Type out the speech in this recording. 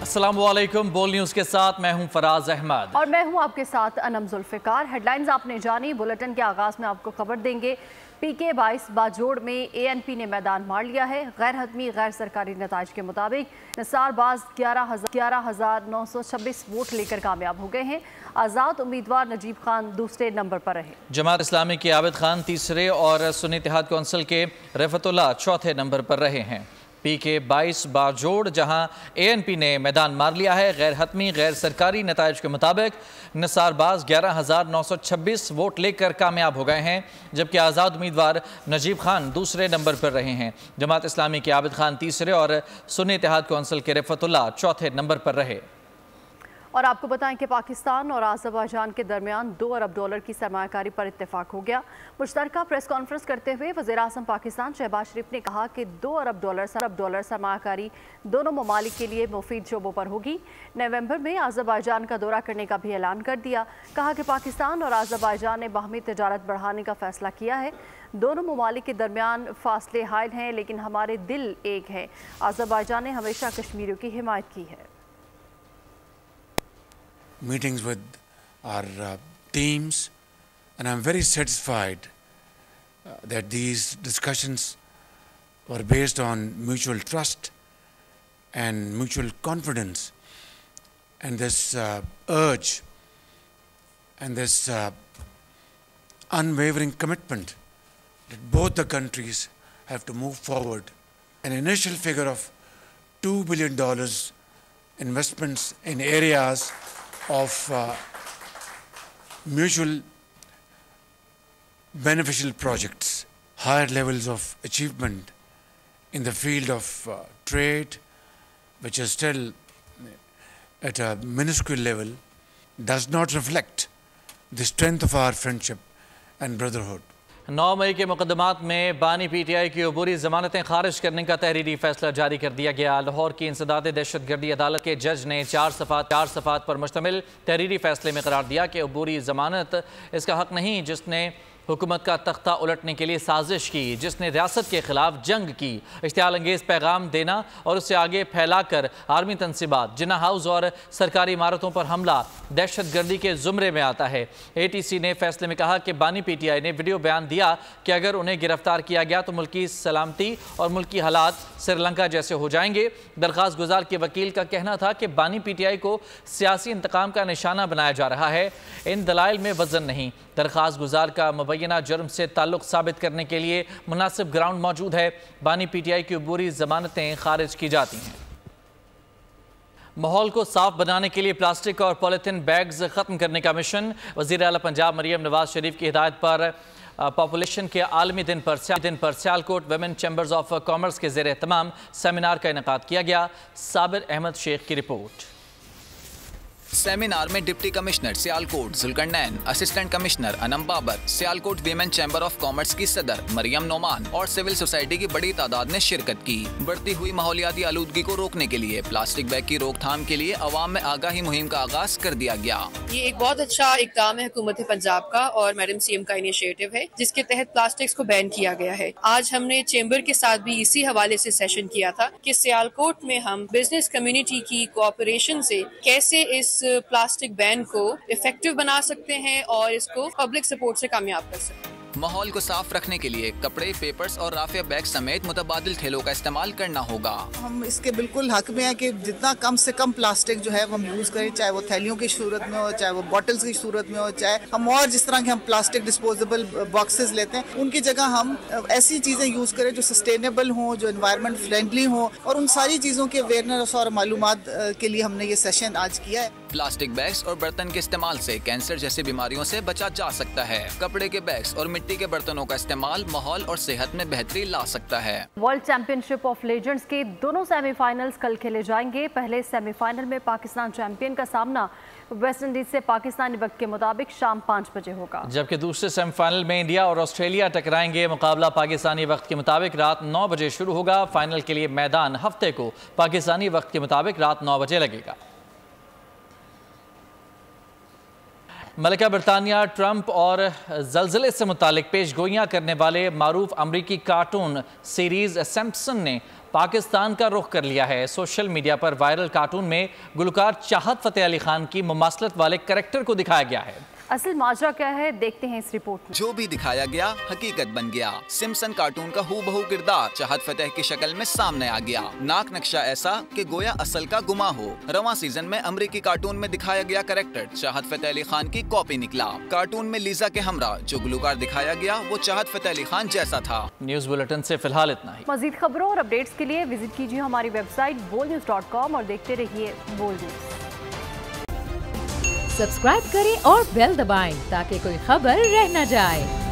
अस्सलाम वालेकुम। बोल न्यूज़ के साथ मैं हूं फराज अहमद और मैं हूं आपके साथ अनम जुल्फ़िकार। हेडलाइंस आपने जानी। बुलेटिन के आगाज़ में आपको खबर देंगे। पीके 22 बाजोड़ में एएनपी ने मैदान मार लिया है। गैर हतमी गैर सरकारी नताज के मुताबिक निसारबाज 11,926 वोट लेकर कामयाब हो गए हैं। आज़ाद उम्मीदवार नजीब खान दूसरे नंबर पर रहे। जमात इस्लामी के आबिद खान तीसरे और सुन्नी इत्तेहाद कौंसिल के रफ़तुल्लाह चौथे नंबर पर रहे हैं। पीके 22 बाजोड़ जहां एएनपी ने मैदान मार लिया है। गैर हतमी गैर सरकारी नताइज के मुताबिक निसारबाज 11,926 वोट लेकर कामयाब हो गए हैं, जबकि आज़ाद उम्मीदवार नजीब खान दूसरे नंबर पर रहे हैं। जमात इस्लामी के आबिद खान तीसरे और सुन्नी इत्तेहाद कौंसिल के रफ़तुल्लाह चौथे नंबर पर रहे। और आपको बताएं कि पाकिस्तान और आज़रबाईजान के दरमियान $2 अरब की सरमायाकारी पर इत्तेफाक हो गया। मुश्तरका प्रेस कॉन्फ्रेंस करते हुए वज़ीर-ए-आज़म पाकिस्तान शहबाज शरीफ ने कहा कि $2 अरब सरमायाकारी दोनों ममालिक के लिए मुफीद शोबों पर होगी। नवंबर में आज़रबाईजान का दौरा करने का भी ऐलान कर दिया। कहा कि पाकिस्तान और आज़रबाईजान ने बाहमी तजारत बढ़ाने का फैसला किया है। दोनों ममालिक के दरमियान फासले हायल हैं, लेकिन हमारे दिल एक हैं। आज़रबाईजान ने हमेशा कश्मीरियों की हिमायत की है। Meetings with our teams, and I'm very satisfied that these discussions were based on mutual trust and mutual confidence, and this urge and this unwavering commitment that both the countries have to move forward. An initial figure of $2 billion investments in areas of mutual beneficial projects, higher levels of achievement in the field of trade, which is still at a minuscule level, does not reflect the strength of our friendship and brotherhood. 9 मई के मुकदमात में बानी PTI की अबूरी ज़मानतें खारिज करने का तहरीरी फैसला जारी कर दिया गया। लाहौर की इंसदाद दहशतगर्दी अदालत के जज ने 4 सफ़ात पर मुश्तमिल तहरीरी फैसले में करार दिया कि अबूरी ज़मानत इसका हक़ नहीं जिसने हुकूमत का तख्ता उलटने के लिए साजिश की, जिसने रियासत के खिलाफ जंग की, इश्तियाल अंगेज़ पैगाम देना और उससे आगे फैलाकर आर्मी तनसीबात, जिन्ना हाउस और सरकारी इमारतों पर हमला दहशत गर्दी के ज़ुमरे में आता है। ATC ने फैसले में कहा कि बानी PTI ने वीडियो बयान दिया कि अगर उन्हें गिरफ्तार किया गया तो मुल्की सलामती और मुल्की हालात श्रीलंका जैसे हो जाएंगे। दरख्वास्त गुजार के वकील का कहना था कि बानी PTI को सियासी इंतकाम का निशाना बनाया जा रहा है। इन दलाइल में वज़न नहीं। दरख्वास्त गुजार का मुबैना जुर्म से ताल्लुक़ साबित करने के लिए मुनासिब ग्राउंड मौजूद है। बानी PTI की अबूरी ज़मानतें खारिज की जाती हैं। माहौल को साफ बनाने के लिए प्लास्टिक और पॉलीथीन बैग्स ख़त्म करने का मिशन। वज़ीर आला पंजाब मरियम नवाज शरीफ की हिदायत पर पॉपुलेशन के आलमी दिन पर Sialkot women chambers of commerce के ज़ेर एहतमाम सेमिनार का इनेकाद किया गया। साबिर अहमद शेख की रिपोर्ट। सेमिनार में deputy commissioner Sialkot Zulqarnain, assistant commissioner Anam Babar, Sialkot women chamber of commerce की सदर मरियम नोमान और सिविल सोसाइटी की बड़ी तादाद ने शिरकत की। बढ़ती हुई माहौलियाती आलूदगी को रोकने के लिए प्लास्टिक बैग की रोकथाम के लिए अवाम में आगाही मुहिम का आगाज कर दिया गया। ये एक बहुत अच्छा इक़दाम है हुकूमत पंजाब का और मैडम CM का इनिशिएटिव है, जिसके तहत प्लास्टिक्स को बैन किया गया है। आज हमने चैम्बर के साथ भी इसी हवाले से सेशन किया था कि सियालकोट में हम बिजनेस कम्युनिटी की कोऑपरेशन से कैसे इस प्लास्टिक बैन को इफेक्टिव बना सकते हैं और इसको पब्लिक सपोर्ट से कामयाब कर सकते हैं। माहौल को साफ रखने के लिए कपड़े, पेपर्स और राफिया बैग समेत मुतबादिल थैलों का इस्तेमाल करना होगा। हम इसके बिल्कुल हक में हैं कि जितना कम से कम प्लास्टिक जो है हम यूज़ करें, चाहे वो थैलियों की सूरत में हो, चाहे वो बॉटल्स की सूरत में हो, चाहे हम और जिस तरह के हम प्लास्टिक डिस्पोजेबल बॉक्सेस लेते हैं उनकी जगह हम ऐसी चीज़ें यूज़ करें जो सस्टेनेबल हों, जो एनवायरनमेंट फ्रेंडली हों, और उन सारी चीज़ों के अवेयरनेस और मालूमात के लिए हमने ये सेशन आज किया है। प्लास्टिक बैग्स और बर्तन के इस्तेमाल से कैंसर जैसी बीमारियों से बचा जा सकता है। कपड़े के बैग्स और मिट्टी के बर्तनों का इस्तेमाल माहौल और सेहत में बेहतरी ला सकता है। वर्ल्ड चैंपियनशिप ऑफ लेजेंड्स के दोनों सेमीफाइनल्स कल खेले जाएंगे। पहले सेमीफाइनल में पाकिस्तान चैंपियन का सामना वेस्ट इंडीज से पाकिस्तानी वक्त के मुताबिक शाम 5 बजे होगा, जबकि दूसरे सेमीफाइनल में इंडिया और ऑस्ट्रेलिया टकराएंगे। मुकाबला पाकिस्तानी वक्त के मुताबिक रात 9 बजे शुरू होगा। फाइनल के लिए मैदान हफ्ते को पाकिस्तानी वक्त के मुताबिक रात 9 बजे लगेगा। मलिका बरतानिया ट्रंप और ज़लज़ले से मुतालिक पेश गोइयाँ करने वाले मारूफ अमरीकी कार्टून सीरीज़ सैम्पसन ने पाकिस्तान का रुख कर लिया है। सोशल मीडिया पर वायरल कार्टून में गुलकार चाहत फतेह अली खान की मुमासलत वाले कैरेक्टर को दिखाया गया है। असल माजरा क्या है देखते हैं इस रिपोर्ट में। जो भी दिखाया गया हकीकत बन गया। सिम्पसन कार्टून का हूबहू किरदार चाहत फतेह की शक्ल में सामने आ गया। नाक नक्शा ऐसा कि गोया असल का गुमा हो। रवां सीजन में अमरीकी कार्टून में दिखाया गया कैरेक्टर चाहत फतेह अली खान की कॉपी निकला। कार्टून में लीजा के हमरा जो गुलकार दिखाया गया वो चाहत फतेह अली खान जैसा था। न्यूज बुलेटिन से फिलहाल इतना ही। मजीद खबरों और अपडेट्स के लिए विजिट कीजिए हमारी वेबसाइट bolnews.com और देखते रहिए बोल न्यूज। सब्सक्राइब करें और बेल दबाएं ताकि कोई खबर रह न जाए।